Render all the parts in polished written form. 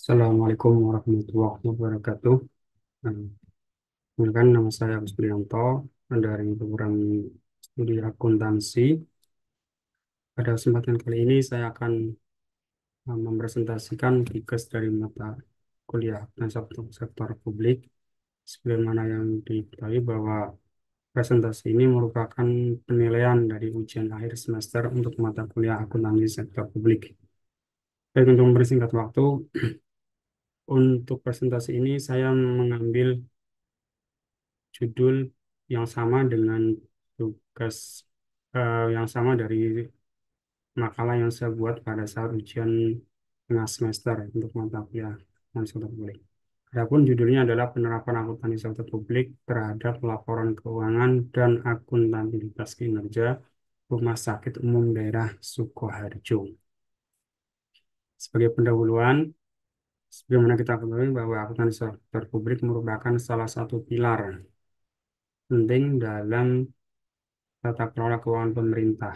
Assalamualaikum warahmatullahi wabarakatuh. Nah, Kenalkan nama saya Agus Prianto dari program studi akuntansi. Pada kesempatan kali ini saya akan mempresentasikan tugas dari mata kuliah dan sektor publik. Sebagaimana yang diketahui bahwa presentasi ini merupakan penilaian dari ujian akhir semester untuk mata kuliah akuntansi sektor publik. Baik, untuk mempersingkat waktu, untuk presentasi ini saya mengambil judul yang sama dengan tugas yang sama dari makalah yang saya buat pada saat ujian tengah semester untuk mata kuliah dan sektor publik. Adapun judulnya adalah penerapan akuntansi sektor publik terhadap laporan keuangan dan akuntabilitas kinerja Rumah Sakit Umum Daerah Sukoharjo. Sebagai pendahuluan, sebagaimana kita ketahui bahwa akuntansi sektor publik merupakan salah satu pilar penting dalam tata kelola keuangan pemerintah.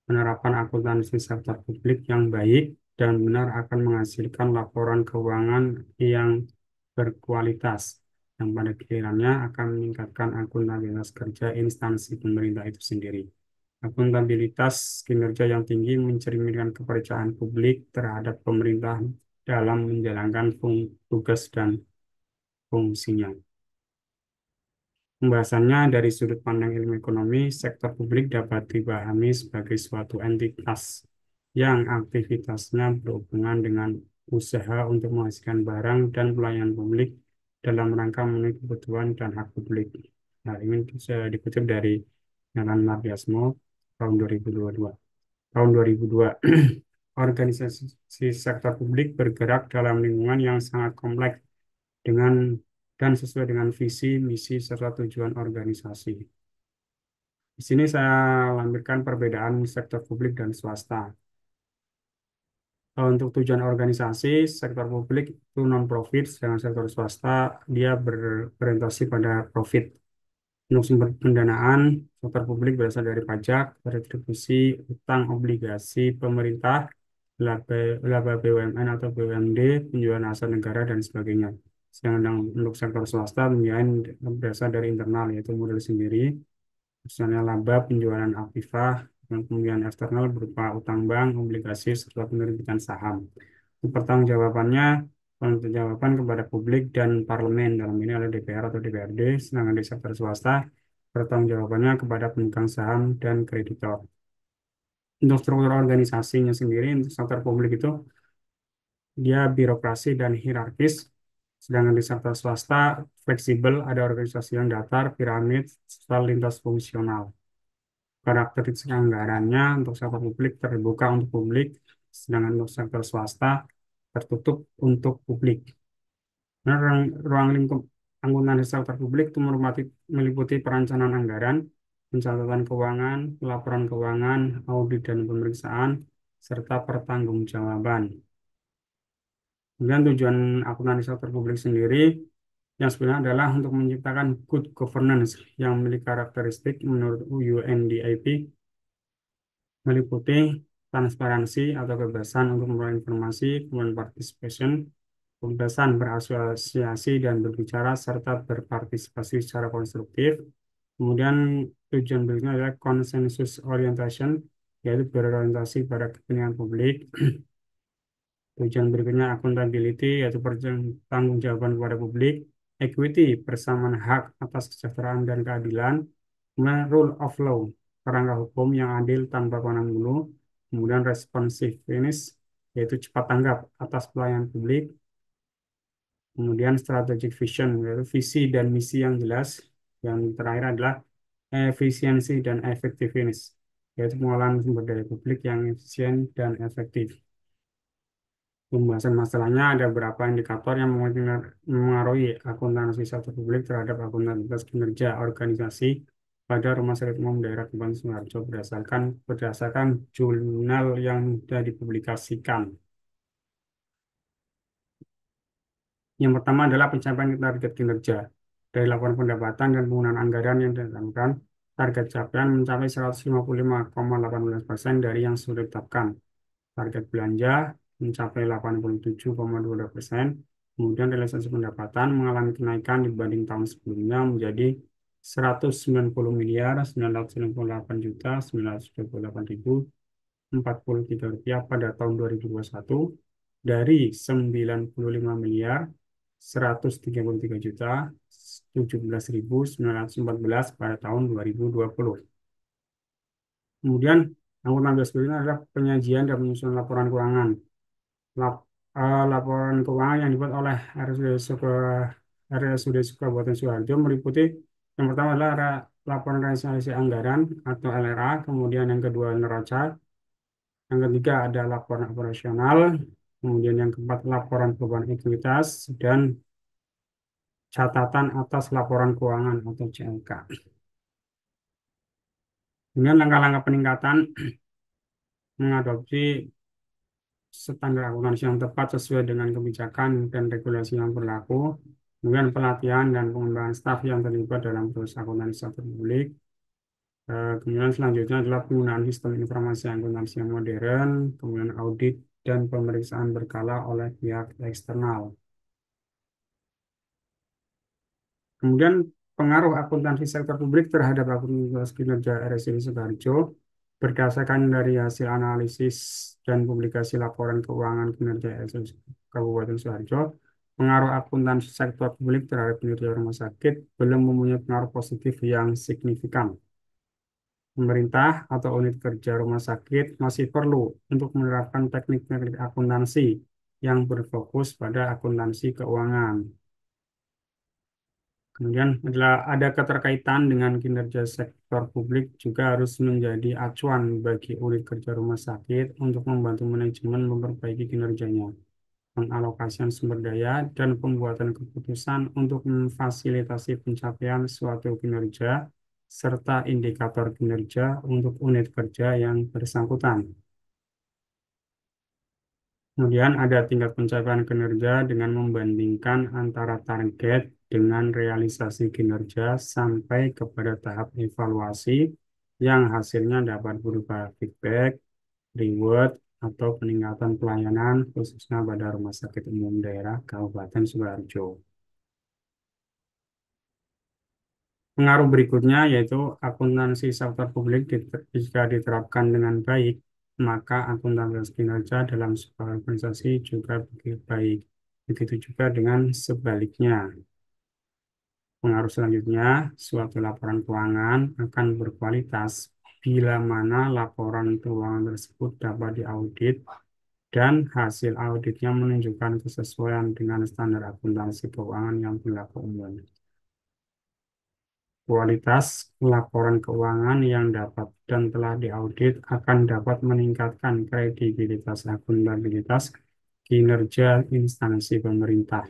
Penerapan akuntansi sektor publik yang baik dan benar akan menghasilkan laporan keuangan yang berkualitas, yang pada gilirannya akan meningkatkan akuntabilitas kerja instansi pemerintah itu sendiri. Akuntabilitas kinerja yang tinggi mencerminkan kepercayaan publik terhadap pemerintah dalam menjalankan tugas dan fungsinya. Pembahasannya dari sudut pandang ilmu ekonomi, sektor publik dapat dipahami sebagai suatu entitas yang aktivitasnya berhubungan dengan usaha untuk menghasilkan barang dan pelayanan publik dalam rangka memenuhi kebutuhan dan hak publik. Nah, ini saya dikutip dari Nalan Mardiasmo tahun 2022. Tahun 2002, organisasi sektor publik bergerak dalam lingkungan yang sangat kompleks dengan dan sesuai dengan visi, misi, serta tujuan organisasi. Di sini saya lampirkan perbedaan sektor publik dan swasta. Untuk tujuan organisasi, sektor publik itu non-profit, sedangkan sektor swasta dia berorientasi pada profit. Untuk sumber pendanaan, sektor publik berasal dari pajak, retribusi, utang, obligasi pemerintah, laba, laba BUMN atau BUMD, penjualan aset negara, dan sebagainya. Sedangkan untuk sektor swasta, pembiayaan berasal dari internal, yaitu modal sendiri, misalnya laba, penjualan aktiva, dan pembiayaan eksternal berupa utang bank, obligasi, serta penerbitan saham. Pertanggungjawabannya, pertanggungjawaban kepada publik dan parlemen, dalam ini adalah DPR atau DPRD, sedangkan di sektor swasta, pertanggungjawabannya kepada pemegang saham dan kreditor. Untuk struktur organisasinya sendiri, untuk sektor publik itu, dia birokrasi dan hierarkis, sedangkan di sektor swasta, fleksibel, ada organisasi yang datar, piramid, serta lintas fungsional. Karakteristik anggarannya untuk sektor publik terbuka untuk publik, sedangkan untuk sektor swasta tertutup untuk publik. Nah, ruang lingkup akuntansi sektor publik itu meliputi perencanaan anggaran, pencatatan keuangan, laporan keuangan, audit dan pemeriksaan, serta pertanggungjawaban. Kemudian tujuan akuntansi sektor publik sendiri yang sebenarnya adalah untuk menciptakan good governance yang memiliki karakteristik menurut UNDIP meliputi transparansi atau kebebasan untuk memperoleh informasi, kemudian participation, kebebasan berasosiasi dan berbicara, serta berpartisipasi secara konstruktif. Kemudian tujuan berikutnya adalah consensus orientation, yaitu berorientasi pada kepentingan publik. Tujuan berikutnya accountability, yaitu pertanggungjawaban kepada publik. Equity, persamaan hak atas kesejahteraan dan keadilan. Kemudian rule of law, kerangka hukum yang adil tanpa pandang bulu. Kemudian responsiveness, yaitu cepat tanggap atas pelayanan publik. Kemudian strategic vision, yaitu visi dan misi yang jelas. Yang terakhir adalah efisiensi dan effectiveness, yaitu pengolahan sumber daya publik yang efisien dan efektif. Pembahasan masalahnya ada beberapa indikator yang mengaruhi akuntansi sektor publik terhadap akuntabilitas kinerja organisasi pada Rumah Sakit Umum Daerah Kabupaten Sukoharjo berdasarkan jurnal yang sudah dipublikasikan. Yang pertama adalah pencapaian target kinerja. Dari laporan pendapatan dan penggunaan anggaran yang dilakukan, target capaian mencapai 155,18% dari yang sudah ditetapkan. Target belanja mencapai 87,22%. Kemudian realisasi pendapatan mengalami kenaikan dibanding tahun sebelumnya menjadi 190 miliar 998 juta 928.043 rupiah pada tahun 2021 dari 95 miliar 133 juta 17.914 pada tahun 2020. Kemudian angkutan biasa berikutnya adalah penyajian dan penyusunan laporan keuangan. Laporan keuangan yang dibuat oleh RSUD Kabupaten Sidoarjo meliputi yang pertama adalah laporan realisasi anggaran atau LRA, kemudian yang kedua neraca, yang ketiga ada laporan operasional, kemudian yang keempat laporan perubahan ekuitas, dan catatan atas laporan keuangan atau CLK. Kemudian langkah-langkah peningkatan mengadopsi standar akuntansi yang tepat sesuai dengan kebijakan dan regulasi yang berlaku, kemudian pelatihan dan pengembangan staf yang terlibat dalam proses akuntansi sektor publik. Kemudian selanjutnya adalah penggunaan sistem informasi akuntansi yang modern, kemudian audit dan pemeriksaan berkala oleh pihak eksternal. Kemudian pengaruh akuntansi sektor publik terhadap akuntansi kinerja RSUD Sidoarjo berdasarkan dari hasil analisis dan publikasi laporan keuangan kinerja RSUD Kabupaten Sidoarjo, pengaruh akuntansi sektor publik terhadap kinerja rumah sakit belum mempunyai pengaruh positif yang signifikan. Pemerintah atau unit kerja rumah sakit masih perlu untuk menerapkan teknik-teknik akuntansi yang berfokus pada akuntansi keuangan. Kemudian adalah ada keterkaitan dengan kinerja sektor publik juga harus menjadi acuan bagi unit kerja rumah sakit untuk membantu manajemen memperbaiki kinerjanya, pengalokasian sumber daya, dan pembuatan keputusan untuk memfasilitasi pencapaian suatu kinerja serta indikator kinerja untuk unit kerja yang bersangkutan. Kemudian ada tingkat pencapaian kinerja dengan membandingkan antara target dengan realisasi kinerja sampai kepada tahap evaluasi yang hasilnya dapat berupa feedback, reward, atau peningkatan pelayanan khususnya pada Rumah Sakit Umum Daerah Kabupaten Sidoarjo. Pengaruh berikutnya yaitu akuntansi sektor publik jika diterapkan dengan baik, maka akuntabilitas kinerja dalam sebuah organisasi juga begitu baik. Begitu juga dengan sebaliknya. Pengaruh selanjutnya, suatu laporan keuangan akan berkualitas bila mana laporan keuangan tersebut dapat diaudit dan hasil auditnya menunjukkan kesesuaian dengan standar akuntansi keuangan yang berlaku umum. Kualitas laporan keuangan yang dapat dan telah diaudit akan dapat meningkatkan kredibilitas akuntabilitas kinerja instansi pemerintah.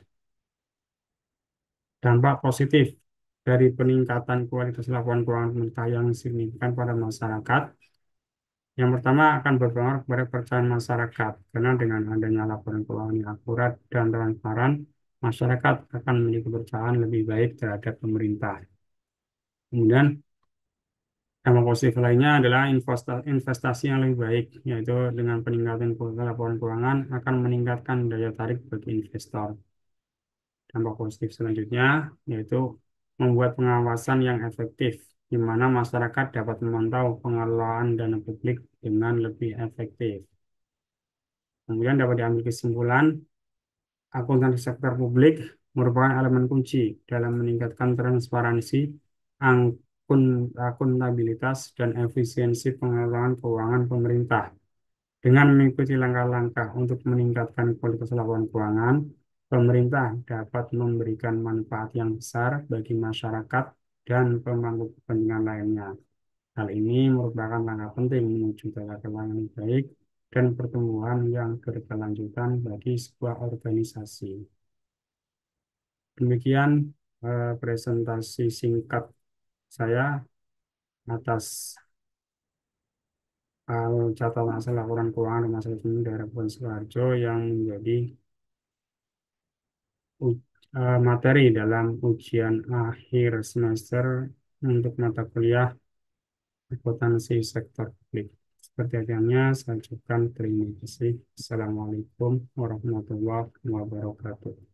Dampak positif dari peningkatan kualitas laporan keuangan pemerintah yang signifikan pada masyarakat. Yang pertama akan berpengaruh kepada kepercayaan masyarakat, karena dengan adanya laporan keuangan yang akurat dan transparan, masyarakat akan memiliki kepercayaan lebih baik terhadap pemerintah. Kemudian dampak positif lainnya adalah investasi yang lebih baik, yaitu dengan peningkatan kualitas laporan keuangan akan meningkatkan daya tarik bagi investor. Dampak positif selanjutnya yaitu membuat pengawasan yang efektif, di mana masyarakat dapat memantau pengelolaan dana publik dengan lebih efektif. Kemudian dapat diambil kesimpulan, akuntansi sektor publik merupakan elemen kunci dalam meningkatkan transparansi, akuntabilitas, dan efisiensi pengelolaan keuangan pemerintah. Dengan mengikuti langkah-langkah untuk meningkatkan kualitas laporan keuangan, pemerintah dapat memberikan manfaat yang besar bagi masyarakat dan pemangku kepentingan lainnya. Hal ini merupakan langkah penting menuju tata kelola yang baik dan pertumbuhan yang berkelanjutan bagi sebuah organisasi. Demikian presentasi singkat saya atas catatan hasil laporan keuangan Rumah Sakit Umum Daerah Kabupaten Sidoarjo yang menjadi materi dalam ujian akhir semester untuk mata kuliah akuntansi sektor publik. Pertanyaannya saya ucapkan terima kasih. Assalamualaikum warahmatullahi wabarakatuh.